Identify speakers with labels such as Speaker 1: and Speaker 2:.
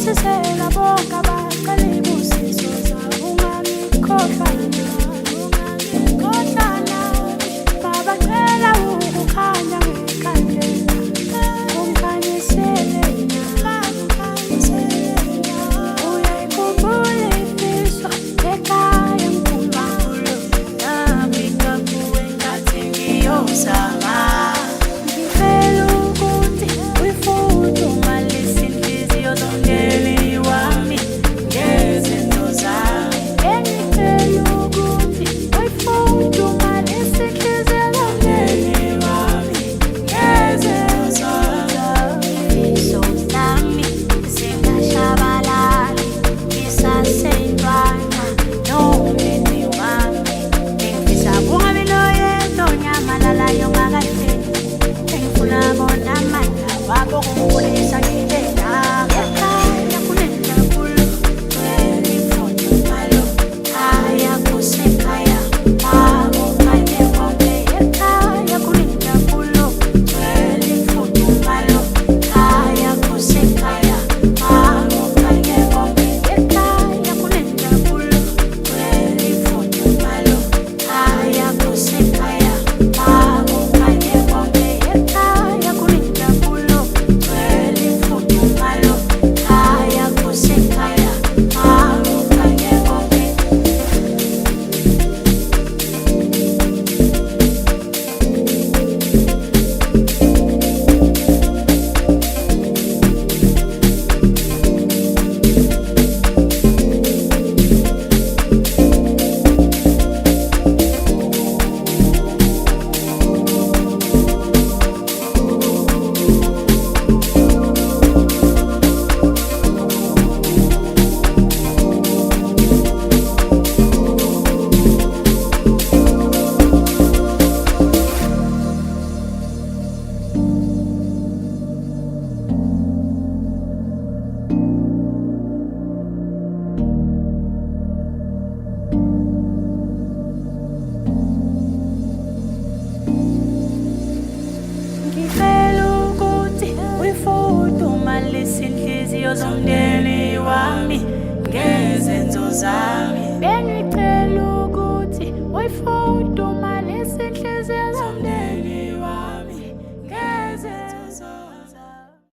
Speaker 1: Sisela bonke abacela ibusiso zabo ungangikhohlana, ungangikhohlana. Babacela ukukhanya ngekhandlela, ungikhanyisele na, ungikhanyisele na. Uyayikhumbula imfihlo ekhaya enkulunkulu, nabika kuwe ngathi ngiyozama. Ngifela ukuthi uyifudumale inhliziyo zomndeni wami ngezenzo zami. Bengicela ukuthi uyifudumale inhliziyo zomndeni wami ngezenzo zami. Ifiso zami zingashabalali ngisasendwana nomndeni wami. Bengifisa kungabi noyedwa onyamalalayo ngakahleli. Bengifuna bona amandla wabo kungibonisa ngibendaba. Ekhaya kunenjabulo, ngicela imfudumalo. Khaya kusekhaya, akukanye konke. Ekhaya kunenjabulo, ngicela imfudumalo. Khaya kusekhaya, akukanye konke. Ekhaya kunenjabulo, ngicela imfudumalo. Khaya kusekhaya, akukanye konke. Ekhaya kunenjabulo, ngicela imfudumalo. Khaya kusekhaya, akukanye konke. Ngifela ukuthi uyifudumale inhliziyo zomndeni wami ngezenzo zami. Bengicela ukuthi uyifudumale